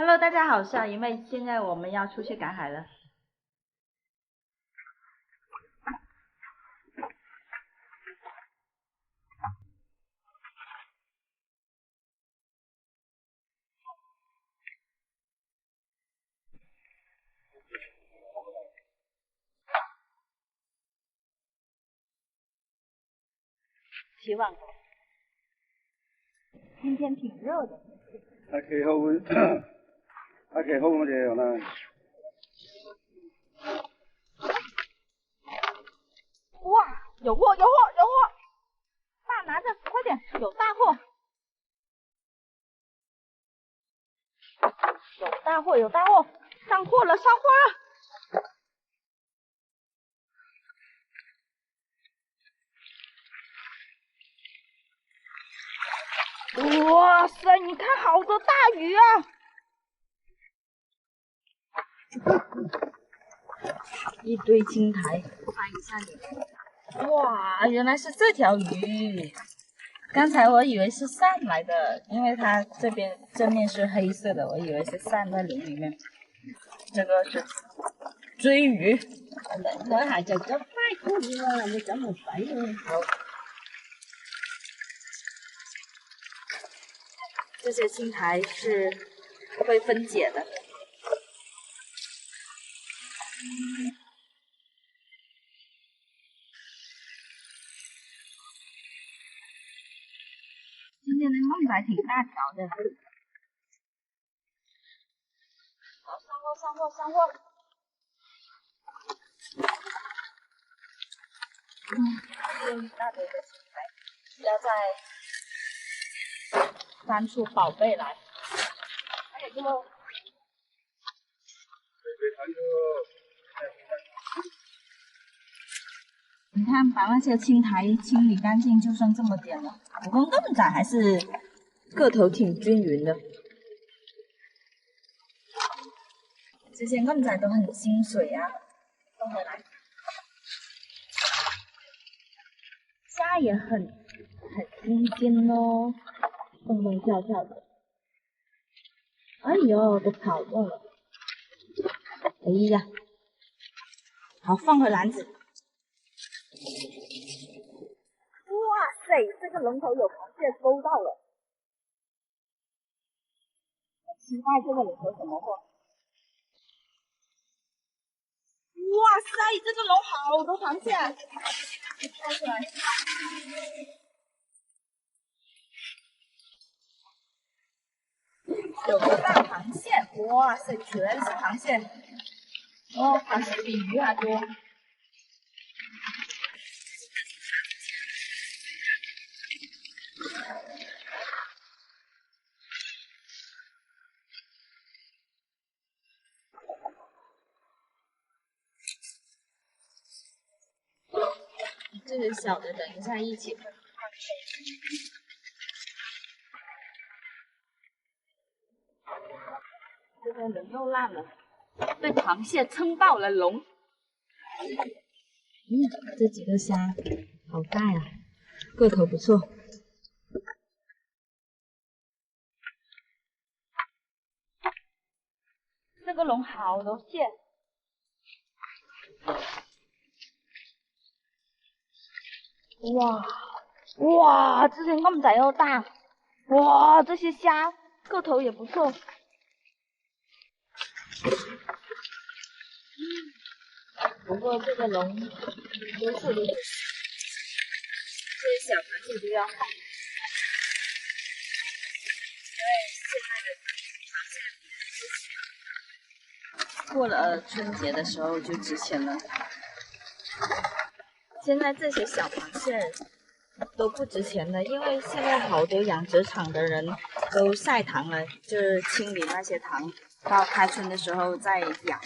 Hello， 大家好，我是阿姨妹，现在我们要出去赶海了。希望今天挺热的。氣候會，氣候乜嘢啦？哇，有货，有货，有货！大拿着，快点，有大货！有大货，有大货！上货了，上货了！哇塞，你看好多大鱼啊！一堆青苔，翻一下你。哇，原来是这条鱼。刚才我以为是鳝来的，因为它这边正面是黑色的，我以为是鳝在鳞里面。这个是鳟鱼。我下就咁快過啦，你咁就使啦。好。这些青苔是会分解的。今天的梦仔挺大条的。好，上货，上货，上货。又一大堆的青苔，要再翻出宝贝来。还有这么。你看，把那些青苔清理干净，就剩这么点了。不过更仔还是个头挺均匀的。这些更仔都很清水啊，放回来。虾也很新鲜哦，蹦蹦跳跳的。哎呦，都跑掉了。哎呀，好，放回篮子。哇塞，这个龙头有螃蟹勾到了，期待这个龙头什么货？哇塞，这个龙好多螃蟹，掏出来。有个大螃蟹，哇塞，全是螃蟹。哦，螃蟹比鱼还多。这个小的，等一下一起放。这个人又烂了，被螃蟹撑爆了笼。这几个虾好大呀，个头不错。这个笼好多蟹。哇哇，这些暗仔又大，哇，这些虾个头也不错。不过这个笼多数都是这些小螃蟹都要换，因为现在的螃蟹过了春节的时候就值钱了。现在这些小螃蟹都不值钱了，因为现在好多养殖场的人都晒塘了，就是清理那些塘，到开春的时候再养，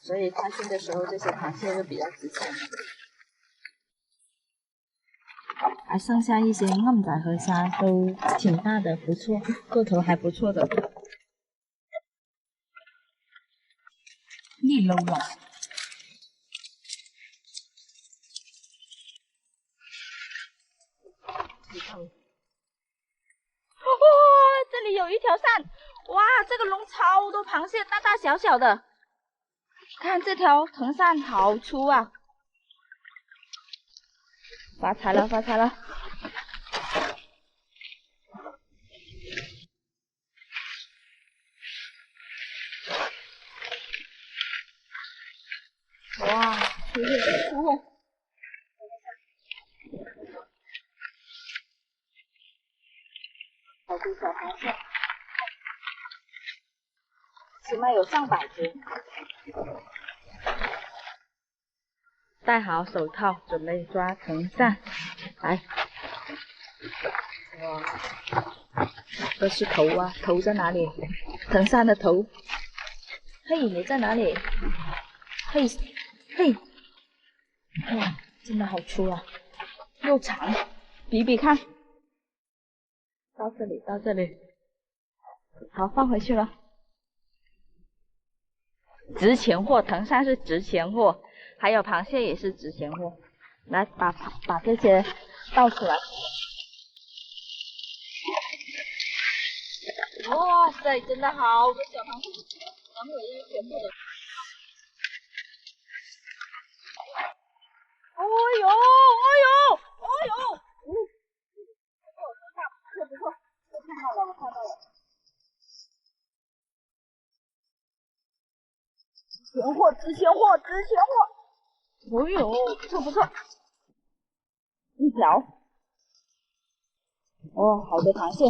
所以开春的时候这些螃蟹就比较值钱。还剩下一些暗仔和虾都挺大的，不错，个头还不错的。呢撈龍。哇，这里有一条鳝，哇，这个龙超超多螃蟹，大大小小的。看这条藤扇好粗啊！发财了，发财了！哇，出货出货！好多小螃蟹，起码有上百只。戴好手套，准备抓藤扇。来，哇，这是头啊，头在哪里？藤扇的头。嘿，你在哪里？嘿，嘿，哇，真的好粗啊，又长，比比看。到这里，到这里，好，放回去了。值钱货，藤扇是值钱货，还有螃蟹也是值钱货。来，把这些倒出来。哇塞，真的好多小螃蟹，咱们也全部的。哦呦，哦呦，哦呦，不错，我看到了，我看到了。值钱货，值钱货，值钱货！哦呦，不错不错，一条。哦，好多螃蟹。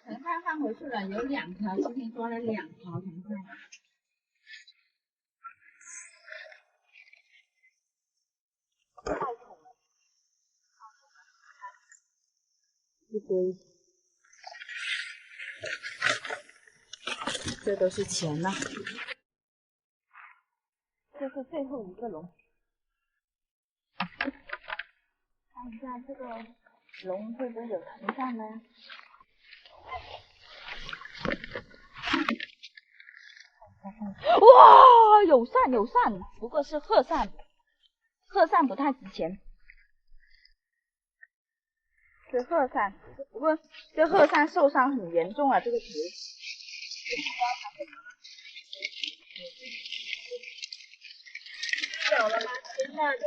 藤扇放回去了，有2条，今天抓了2条藤扇。一堆，这都是钱呐。这是最后一个笼，看一下这个笼会不会有藤扇呢？哇，有扇有扇，不过是鹤扇，鹤扇不太值钱。是鹤扇，不过这鹤扇受伤很严重啊，这个皮。小了吗？天呐，这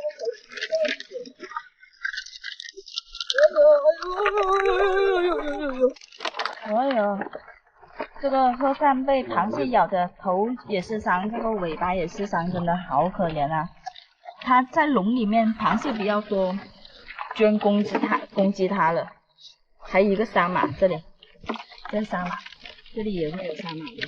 个手哎呦，这个鹤扇被螃蟹咬的头也是伤，这个尾巴也是伤，真的好可怜啊！它在笼里面，螃蟹比较多，居然攻击它了。还有一个沙马，这里，这是沙马，这里也会有沙马的。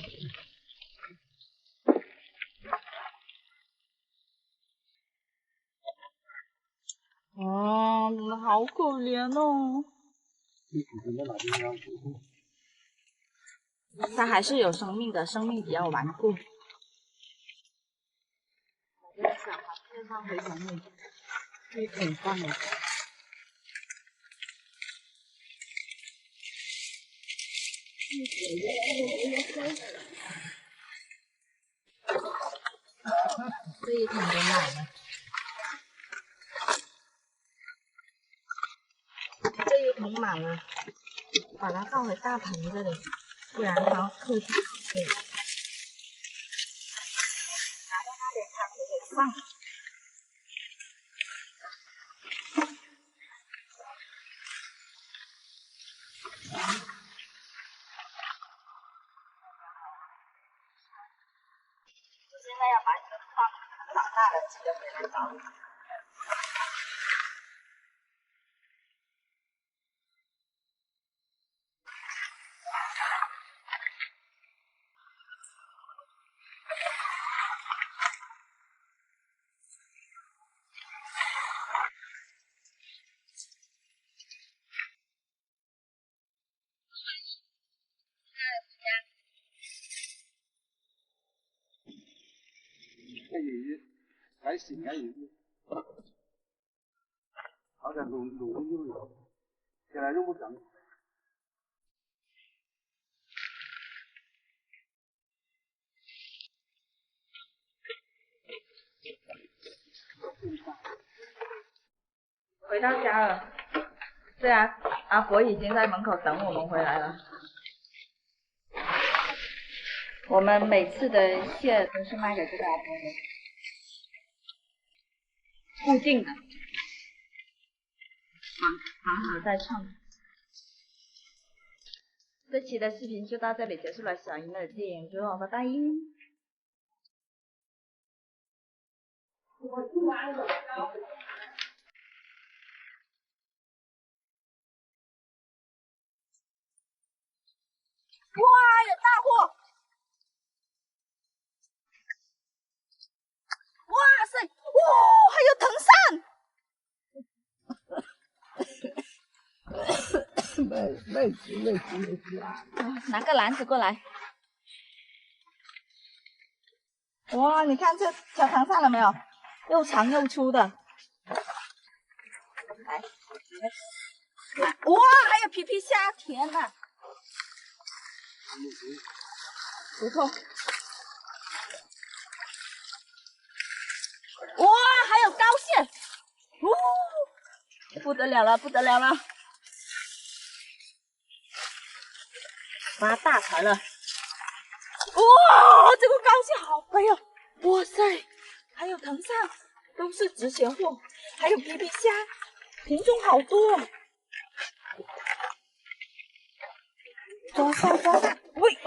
哦，好可怜哦。它还是有生命的，生命比较顽固。这个小螃蟹放回笼里，这挺棒的。这一桶都满了。这一桶满了，把它放回大盆这里，不然它客厅对，拿到那边它可以放。现在要把你的放长大了，记得回来找我。cái gì cái xỉn cái gì好像卤như vậy现在用不成回到家了。对啊，阿伯已经在门口等我们回来了。我们每次的蟹都是卖给这个阿伯的，固定的，绑好再称。这期的视频就到这里结束了，小鱼的电影就拜拜。哇，有大货！哇塞，哇，还有藤没事。扇！拿个篮子过来。哇，你看这条藤扇了没有？又长又粗的。来，哇，还有皮皮虾，天哪！不错。哇，还有膏蟹，哦，不得了了，不得了了，发大财了！哇，这个膏蟹好肥哦！哇塞，还有藤扇，都是值钱货，还有皮皮虾，品种好多哦。抓上抓上，喂，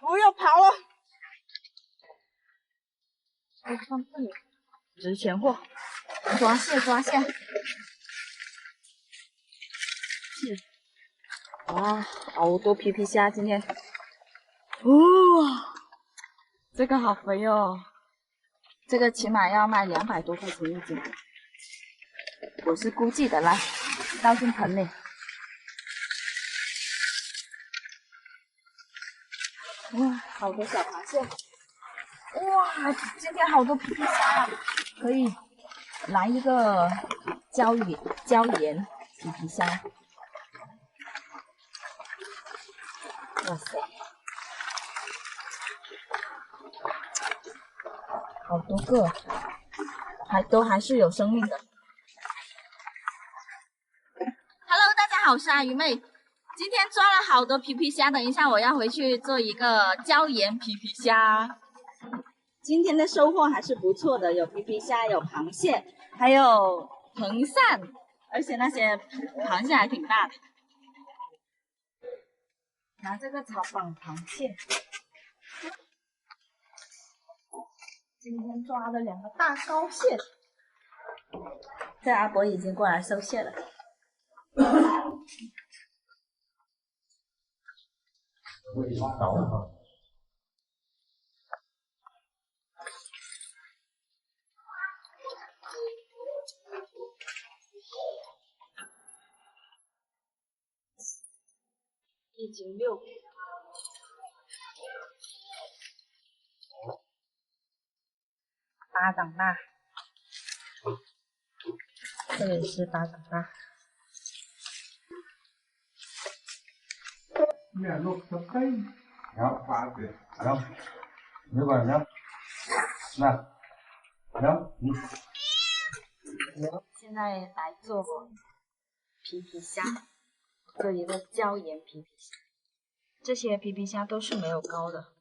我要跑了！我放这里。值钱货，抓蟹！哇，好多皮皮虾今天，哇，这个好肥哦，这个起码要卖200多块钱一斤，我是估计的，来倒进盆里。哇，好多小螃蟹！哇，今天好多皮皮虾，可以来一个椒盐皮皮虾。哇塞，好多个，还是有生命的。Hello， 大家好，我是阿鱼妹。今天抓了好多皮皮虾，等一下我要回去做一个椒盐皮皮虾。今天的收获还是不错的，有皮皮虾，有螃蟹，还有藤扇，而且那些螃蟹还挺大的。拿这个草绑螃蟹。今天抓了2个大膏蟹，这阿伯已经过来收蟹了。1斤6，巴掌大，这里是巴掌大。现在来做皮皮虾，做一个椒盐皮皮虾。这些皮皮虾都是没有膏的，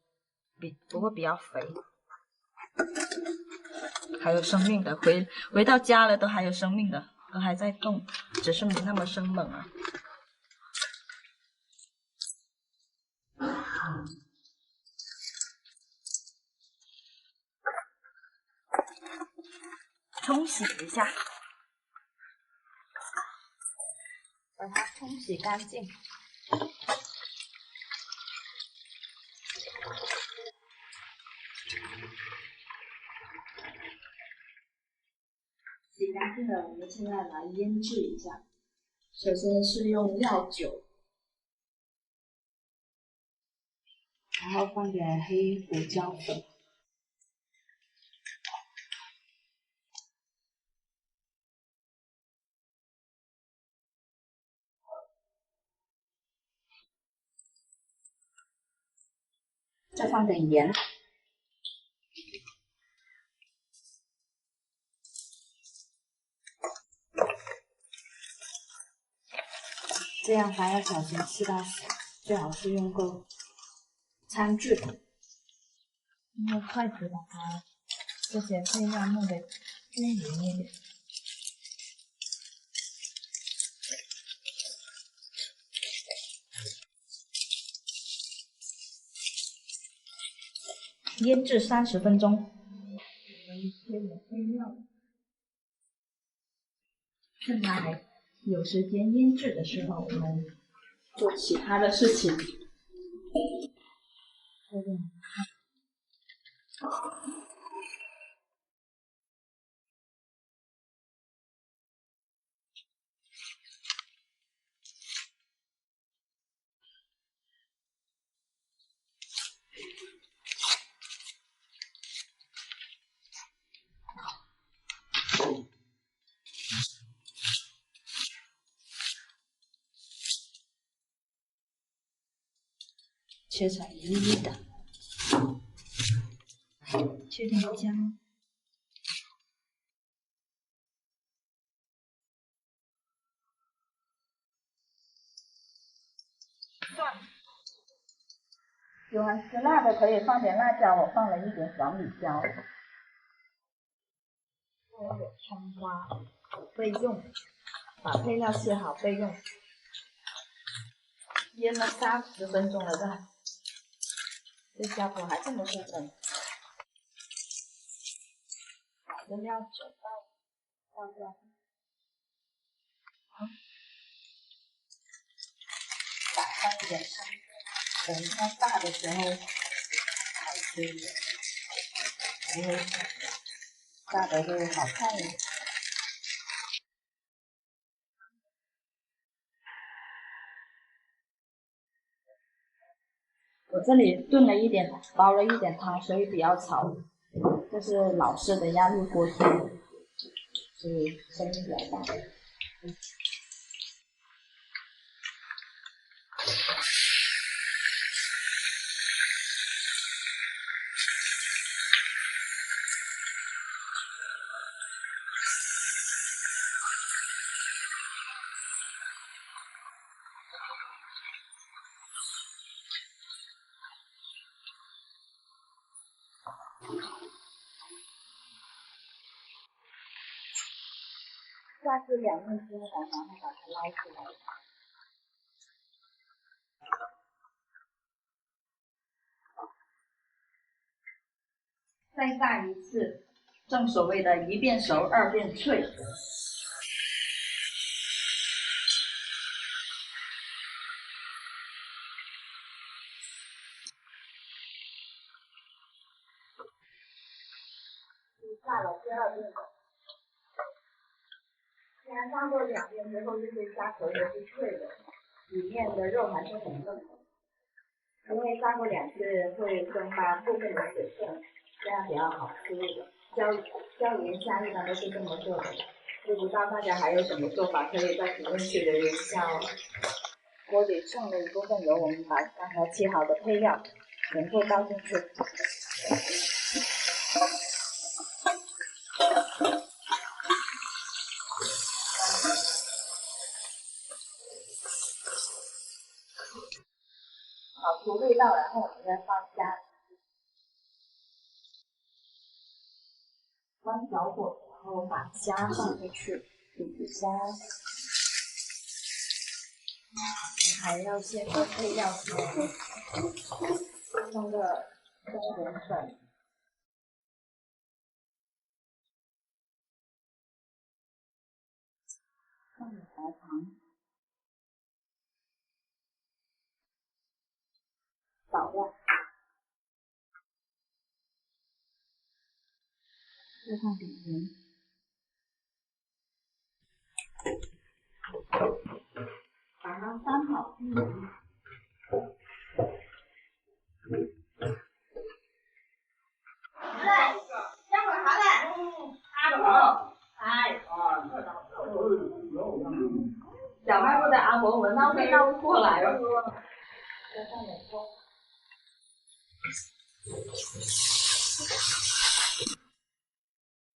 不过比较肥，还有生命的。回到家了都还有生命的，都还在动，只是没那么生猛啊。冲洗一下，把它冲洗干净。洗干净了，我们现在来腌制一下。首先是用料酒，然后放点黑胡椒粉。再放点盐，这样还要小心吃到死，最好是用个餐具，用筷子把它这些配料弄得均匀一点。腌制30分钟。趁它还有时间腌制的时候，我们做其他的事情。切成一粒的，切点姜，蒜，喜欢吃辣的可以放点辣椒，我放了一点小米椒，还有葱花备用，把配料切好备用。腌了30分钟了的，这家伙还这么会蒸。把这料酒倒掉，打上一点汤，等它大的时候好吃一点，因为大的会好看一点。我这里炖了一点，煲了一点汤，所以比较稠。这是老式的压力锅炖，所以声音比较大。下至2分之后，然后把它捞出来。再炸一次，正所谓的1变熟2变脆。炸了第2遍，虽然炸过2遍之后，这些虾壳也是脆的，里面的肉还是很嫩的。因为炸过2次会蒸发部分的水分，这样比较好吃。椒盐虾一般都是这么做的，不知道大家还有什么做法，可以在评论区留言下哦。锅里剩了一部分油，我们把刚才切好的配料全部倒进去。炒出味道，然后我们再放虾，关小火，然后把虾放进去，煮虾。还要先跟配料调和，普通的中点粉、放点白糖，少量，再放点盐，把它翻好。小卖部的阿伯闻到味道过来了，再放点葱，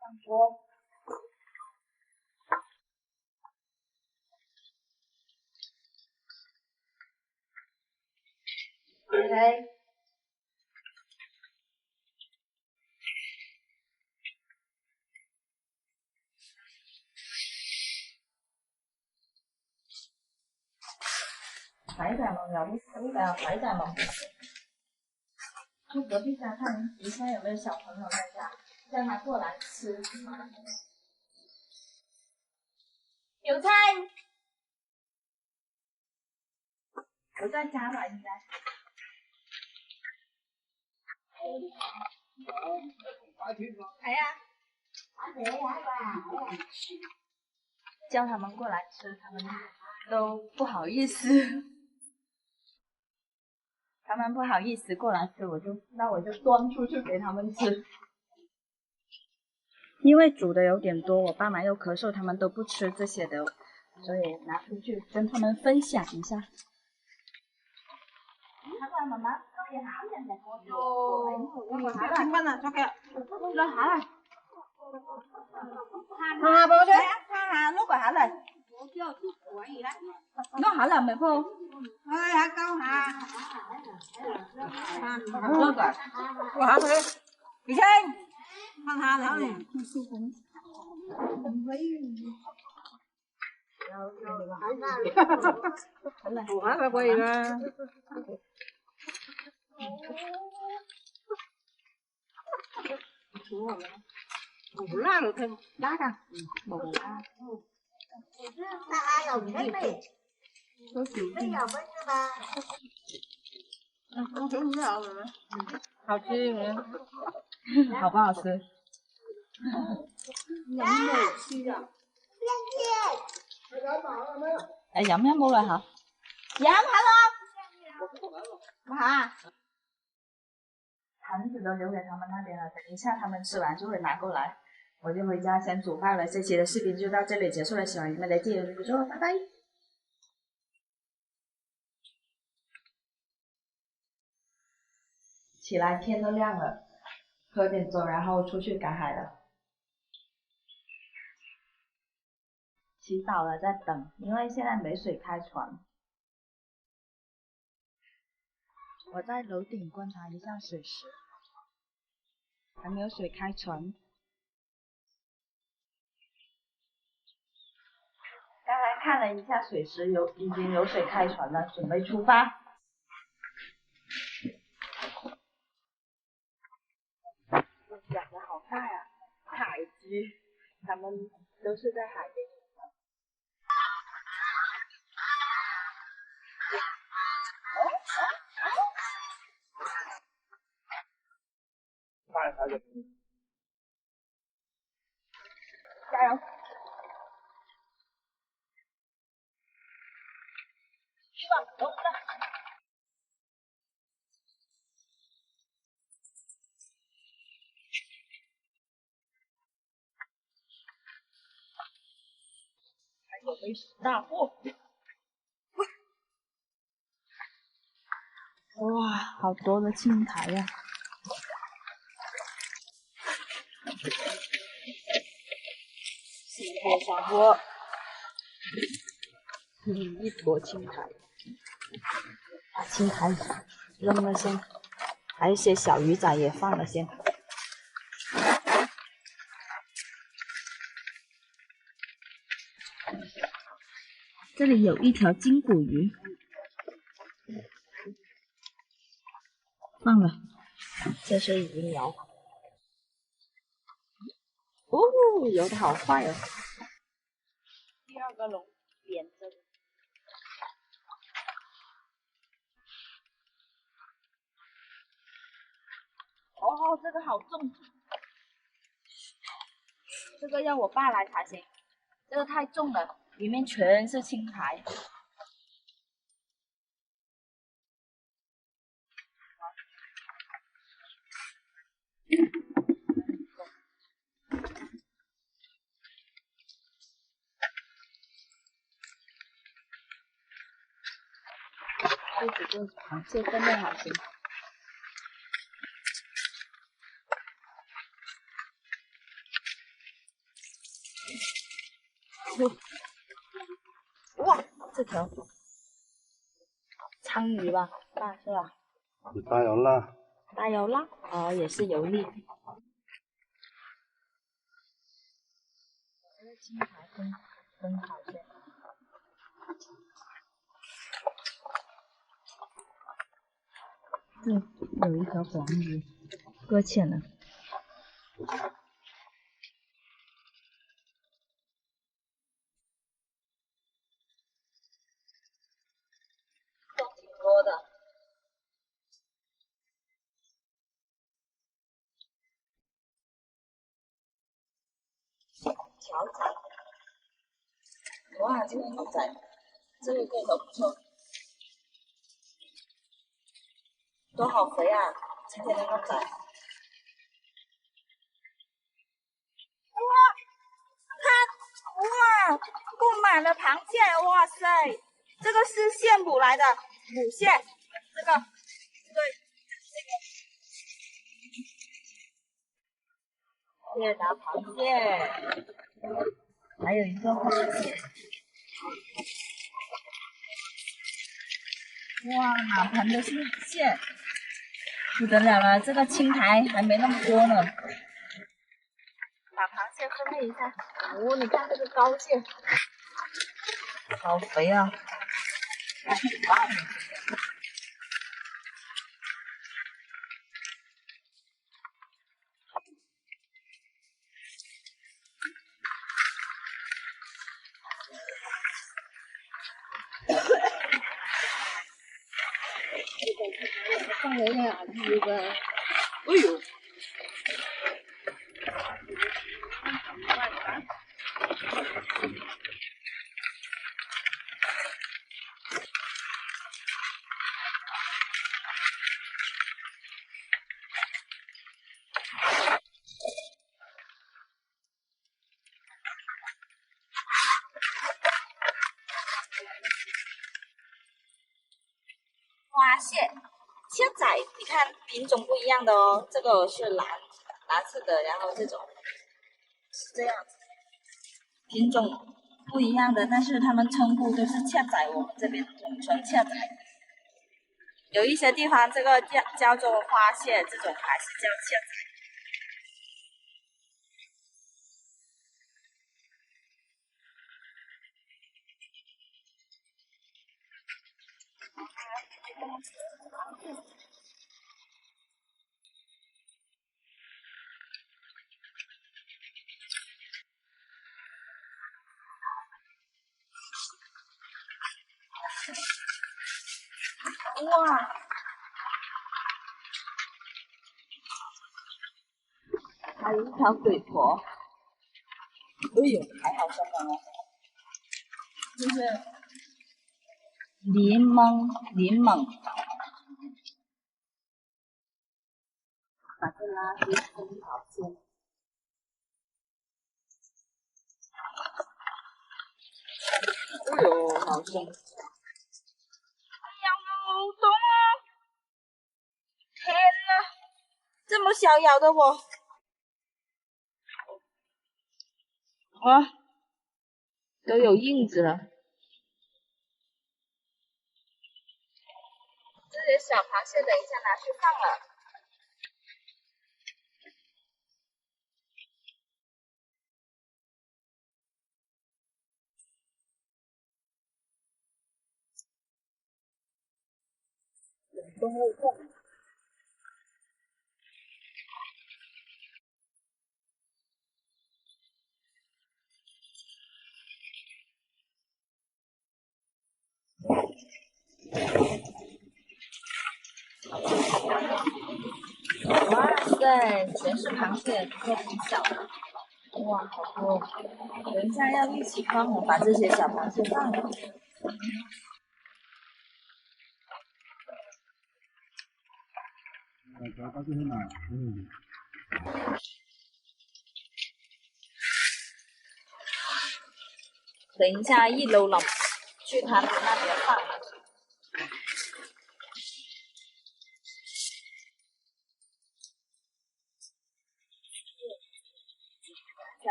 上锅， OK。海仔盟海仔盟，去隔壁家看一下有没有小朋友在家，叫他过来吃。有菜，不在家吧？应该。哎呀，叫他们过来吃，他们都不好意思。他们不好意思过来吃，我就端出去给他们吃。因为煮的有点多，我爸妈又咳嗽，他们都不吃这些的，所以拿出去跟他们分享一下。媽媽，今日考人哋個做，千蚊啊，作嘅。落下嚟，行下報先，行下碌過下嚟。落下嚟咪鋪，去下溝下。落過，過下佢。二清，行下嚟。好下個貴啦。冇啦，老聽拉㗎，冇啦。大有人呗，都少啲。没有分是吧？我想唔到了，好吃吗？好不好吃？有冇吃啊？誒飲一冇嚟嚇，飲下咯，冇嚇。盘子都留给他们那边了，等一下他们吃完就会拿过来，我就回家先煮饭了。这期的视频就到这里结束了，喜欢你们的记得留言，拜拜。起来天都亮了，喝点粥，然后出去赶海了。洗澡了，在等，因为现在没水开船。我在楼顶观察一下水池，还没有水开船。刚才看了一下水池，已经有水开船了，准备出发。养的好大呀，海鸡，它们都是在海边。加油！去吧，走了。还有没死大货！哇，好多的青苔呀！上货，一坨青苔，把青苔扔了先，还有一些小鱼仔也放了先。这里有一条金骨鱼，放了，这是鱼苗。哦，游的好快哦！第二个笼连着的。哦，这个好重，这个要我爸来才行，这个太重了，里面全是青苔。这几个螃蟹分类好行。哇，这条鲳鱼吧，大是吧？有大油辣，大油辣，也是油腻。青苔真好吃。这有一条黄鱼搁浅了。都挺多的。条仔，哇，这个牛仔，这个个头不错，都好肥啊！今天的牛仔，哇，布满了螃蟹，哇塞，这个是现捕来的母蟹，这个，对，这个，蟹打螃蟹，还有一个花蟹。哇，满盆都是蟹，不得了了！这个青苔还没那么多呢。把螃蟹分类一下，哦，你看这个膏蟹，好肥啊！还挺棒的。放了俩鱼吧。哎呦！花蟹，蟹仔，你看品种不一样的哦，这个是蓝色的，然后这种是这样子，品种不一样的，但是他们称呼都是蟹仔，我们这边统称蟹仔。有一些地方这个叫做花蟹，这种还是叫蟹仔。哇！还有一条鬼婆，哎呦，还好生猛哦！就是柠檬，把这垃圾分好先。哎呦，好生！哎呀，好痛啊！天呐，这么小咬的我，啊，都有印子了。这些小螃蟹等一下拿去放了。动物控。哇塞，全是螃蟹，不过挺小的。哇，好多！等一下要一起放，我把这些小螃蟹放了。等一下一楼了，去他们那边放。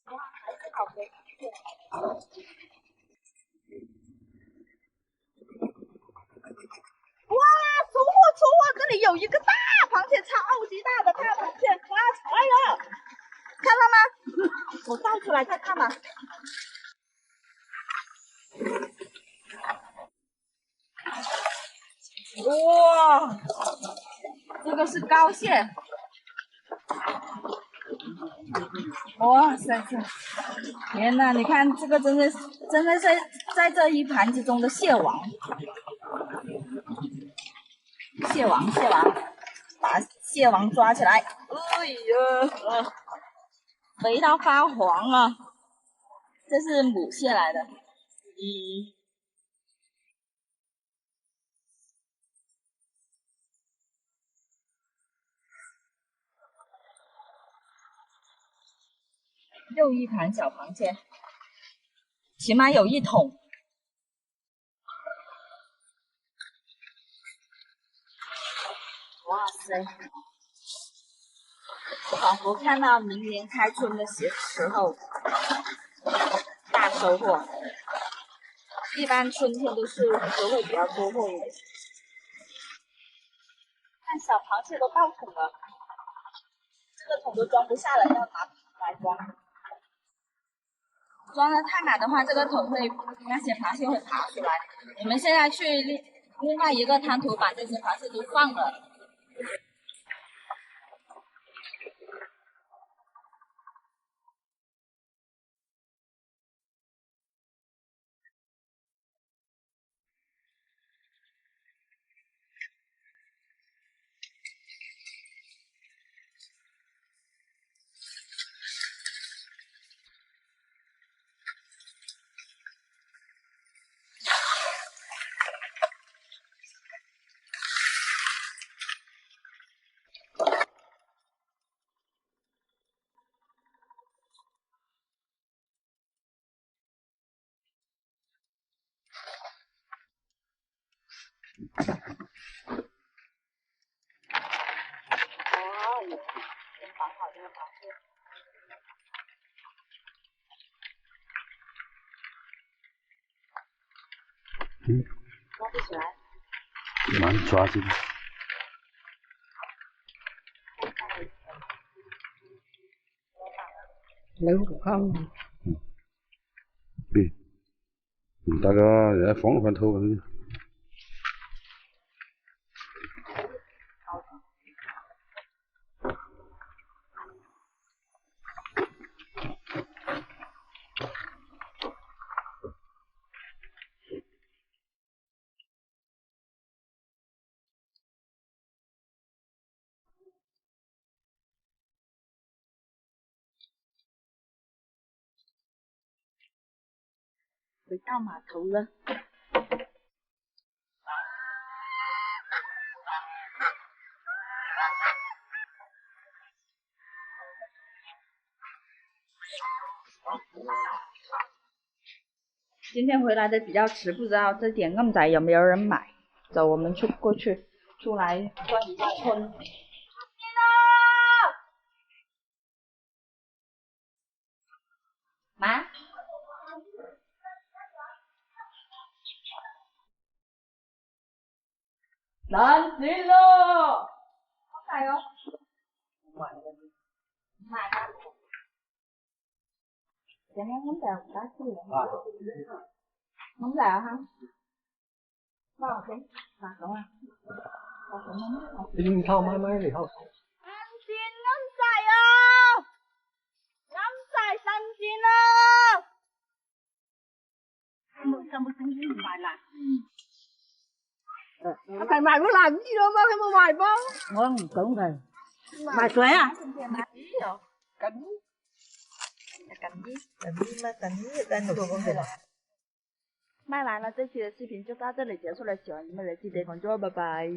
哇，还是好肥！里有一个大螃蟹，超级大的大螃蟹，发财了！看到吗？我倒出来再看吧。哇，这个是膏蟹。哇塞塞！天呐，你看这个真的是在这一盘子中的蟹王，蟹王，把蟹王抓起来！哎呀，肥到发黄啊！这是母蟹来的。又一盘小螃蟹，起码有1桶。哇塞！仿佛看到明年开春的时候，大收获。一般春天都会比较多货一点。看小螃蟹都到桶了，这个桶都装不下了，要拿来装。装的太满的话，这个桶会那些螃蟹会爬出来。我们现在去另外一个滩涂把这些螃蟹都放了。先绑好这个螃蟹。抓不起来。把你抓进去。lớn cũng không. Đi. Người ta có để phóng khoan thu rồi. Về到码头了。今天回来的比较迟，不知道这点鹌仔有没有人买。走，我们过去出来转一下村。妈，冷死咯！好大哦！買啦。點解鹌仔唔打出嚟？鹌仔啊哈？bao nhiêu tiền? Đúng không? Đi thao mai mai thì thao. Anh xin ngắm xài à! Ngắm xài xanh xin à! Sao một tiếng gì mài lại? Thầy mày có làm gì đâu mà thầy mà mày không? Vâng, cũng thầy. Mày xuế à? Cánh. Cánh gì? Cánh người ta nộp con về. 卖完了，这期的视频就到这里结束了，喜欢你们的记得关注我，拜拜。